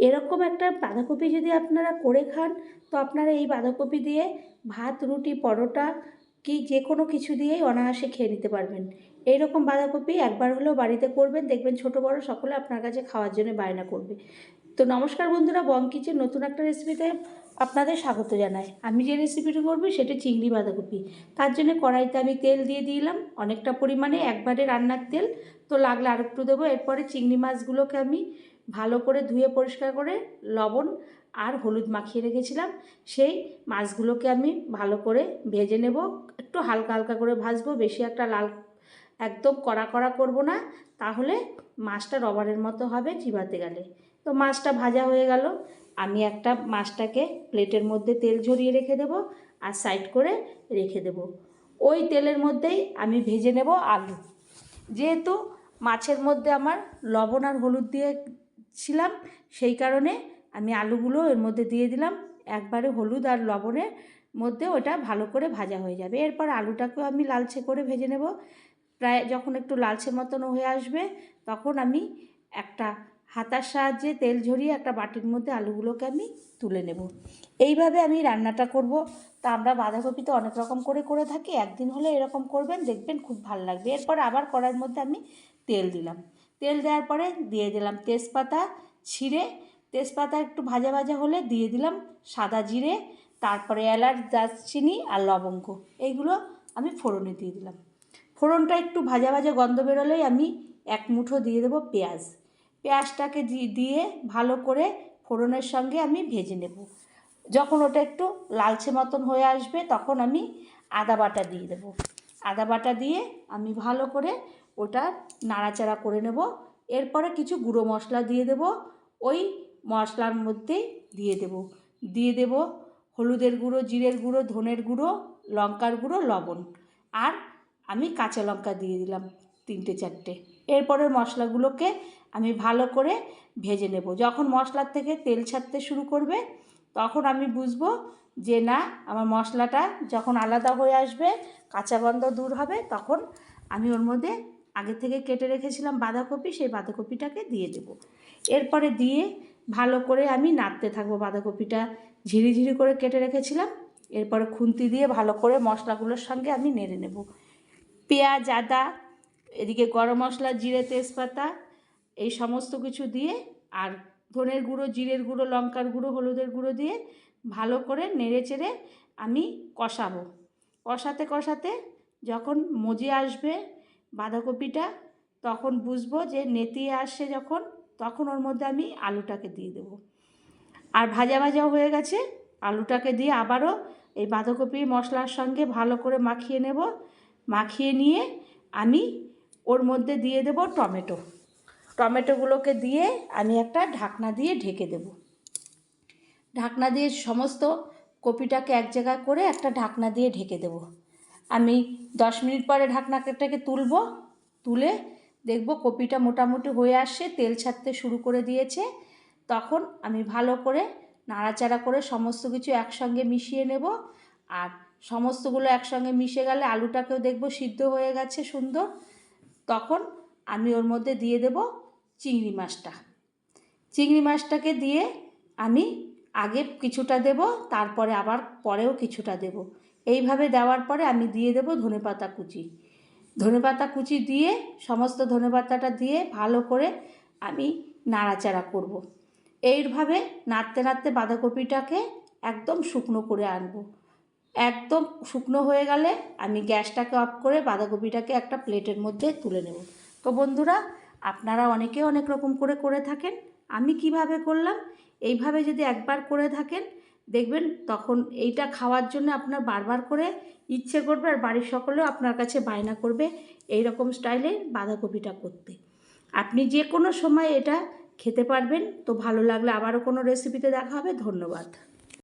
এরকম একটা বাঁধাকপি যদি আপনারা করে খান, তো আপনারা এই বাঁধাকপি দিয়ে ভাত, রুটি, পরোটা কি যে কোনো কিছু দিয়েই অনায়াসে খেয়ে নিতে পারবেন। এইরকম বাঁধাকপি একবার হলেও বাড়িতে করবেন, দেখবেন ছোটো বড়ো সকলে আপনার কাছে খাওয়ার জন্য বায়না করবে। তো নমস্কার বন্ধুরা, বং কিচেন নতুন একটা রেসিপিতে আপনাদের স্বাগত জানাই। আমি যে রেসিপিটি করবো সেটা চিংড়ি বাঁধাকপি। তার জন্য কড়াইতে আমি তেল দিয়ে দিলাম অনেকটা পরিমাণে, একবারে রান্নার তেল, তো লাগলে আরেকটু দেবো। এরপরে চিংড়ি মাছগুলোকে আমি ভালো করে ধুয়ে পরিষ্কার করে লবণ আর হলুদ মাখিয়ে রেখেছিলাম, সেই মাছগুলোকে আমি ভালো করে ভেজে নেব। একটু হালকা হালকা করে ভাজবো, বেশি একটা লাল একদম কড়া কড়া করব না, তাহলে মাছটা রবারের মতো হবে চিবাতে গেলে। তো মাছটা ভাজা হয়ে গেল, আমি একটা মাছটাকে প্লেটের মধ্যে তেল ঝরিয়ে রেখে দেব আর সাইড করে রেখে দেব। ওই তেলের মধ্যেই আমি ভেজে নেব আলু। যেহেতু মাছের মধ্যে আমার লবণ আর হলুদ দিয়েছিলাম, সেই কারণে আমি আলুগুলো এর মধ্যে দিয়ে দিলাম। একবারে হলুদ আর লবণের মধ্যে ওটা ভালো করে ভাজা হয়ে যাবে। এরপর আলুটাকেও আমি লালচে করে ভেজে নেব। প্রায় যখন একটু লালচে মতন হয়ে আসবে, তখন আমি একটা হাতার সাহায্যে তেল ঝরিয়ে একটা বাটির মধ্যে আলুগুলোকে আমি তুলে নেব। এইভাবে আমি রান্নাটা করব। তা আমরা বাঁধাকপিতে অনেক রকম করে থাকি, একদিন হলে এরকম করবেন, দেখবেন খুব ভালো লাগবে। এরপর আবার কড়াইয়ের মধ্যে আমি তেল দিলাম। তেল দেওয়ার পরে দিয়ে দিলাম তেজপাতা ছিঁড়ে, তেজপাতা একটু ভাজা ভাজা হলে দিয়ে দিলাম সাদা জিরে, তারপরে এলাচ, দারচিনি আর লবঙ্গ, এইগুলো আমি ফোড়নে দিয়ে দিলাম। ফোড়নটা একটু ভাজা ভাজা গন্ধ বেরোলেই আমি এক মুঠো দিয়ে দেবো পেঁয়াজ। পেঁয়াজটাকে দিয়ে ভালো করে ফোড়নের সঙ্গে আমি ভেজে নেব। যখন ওটা একটু লালচে মতন হয়ে আসবে, তখন আমি আদা বাটা দিয়ে দেব। আদা বাটা দিয়ে আমি ভালো করে ওটা নাড়াচাড়া করে নেব। এরপরে কিছু গুঁড়ো মশলা দিয়ে দেব, ওই মশলার মধ্যেই দিয়ে দেব হলুদের গুঁড়ো, জিরের গুঁড়ো, ধনের গুঁড়ো, লঙ্কার গুঁড়ো, লবণ, আর আমি কাঁচা লঙ্কা দিয়ে দিলাম 3-4টে। এরপরের মশলাগুলোকে আমি ভালো করে ভেজে নেব। যখন মশলার থেকে তেল ছাড়তে শুরু করবে, তখন আমি বুঝবো যে না, আমার মশলাটা যখন আলাদা হয়ে আসবে, কাঁচা গন্ধ দূর হবে, তখন আমি ওর মধ্যে আগে থেকে কেটে রেখেছিলাম বাঁধাকপি, সেই বাঁধাকপিটাকে দিয়ে দেব। এরপরে দিয়ে ভালো করে আমি নাড়তে থাকবো। বাঁধাকপিটা ঝিরিঝিরি করে কেটে রেখেছিলাম, এরপরে খুন্তি দিয়ে ভালো করে মশলাগুলোর সঙ্গে আমি নেড়ে নেব। পেঁয়াজ, আদা, এদিকে গরম মশলা, জিরে, তেজপাতা, এই সমস্ত কিছু দিয়ে, আর ধনের গুঁড়ো, জিরের গুঁড়ো, লঙ্কার গুঁড়ো, হলুদের গুঁড়ো দিয়ে ভালো করে নেড়ে চেড়ে আমি কষাবো। কষাতে কষাতে যখন মজে আসবে বাঁধাকপিটা, তখন বুঝবো যে নেতিয়ে আসছে যখন, তখন ওর মধ্যে আমি আলুটাকে দিয়ে দেবো। আর ভাজা ভাজাও হয়ে গেছে, আলুটাকে দিয়ে আবারও এই বাঁধাকপির মশলার সঙ্গে ভালো করে মাখিয়ে নেব। মাখিয়ে নিয়ে আমি ওর মধ্যে দিয়ে দেব টমেটো। টমেটোগুলোকে দিয়ে আমি একটা ঢাকনা দিয়ে ঢেকে দেব। ঢাকনা দিয়ে সমস্ত কপিটাকে এক জায়গায় করে একটা ঢাকনা দিয়ে ঢেকে দেব। আমি 10 মিনিট পরে ঢাকনাটাকে তুলে দেখব কপিটা মোটামুটি হয়ে আসছে, তেল ছাড়তে শুরু করে দিয়েছে। তখন আমি ভালো করে নাড়াচাড়া করে সমস্ত কিছু একসঙ্গে মিশিয়ে নেব। আর সমস্তগুলো একসঙ্গে মিশে গেলে আলুটাকেও দেখব সিদ্ধ হয়ে গেছে সুন্দর। তখন আমি ওর মধ্যে দিয়ে দেব চিংড়ি মাছটা। চিংড়ি মাছটাকে দিয়ে আমি আগে কিছুটা দেব, তারপরে আবার পরেও কিছুটা দেব। এইভাবে দেওয়ার পরে আমি দিয়ে দেব ধনেপাতা কুচি। ধনেপাতা কুচি দিয়ে সমস্ত ধনেপাতাটা দিয়ে ভালো করে আমি নাড়াচাড়া করব। এইভাবে নাড়তে নাড়তে বাঁধাকপিটাকে একদম শুকনো করে আনবো। একদম শুকনো হয়ে গেলে আমি গ্যাসটাকে অফ করে বাঁধাকপিটাকে একটা প্লেটের মধ্যে তুলে নেব। তো বন্ধুরা, আপনারা অনেকে অনেক রকম করে থাকেন। আমি কিভাবে করলাম, এইভাবে যদি একবার করে থাকেন, দেখবেন তখন এইটা খাওয়ার জন্য আপনার বারবার করে ইচ্ছে করবে, আর বাড়ির সকলেও আপনার কাছে বায়না করবে এই রকম স্টাইলে বাঁধাকপিটা করতে। আপনি যে কোনো সময় এটা খেতে পারবেন। তো ভালো লাগলে আবারও কোনো রেসিপিতে দেখা হবে। ধন্যবাদ।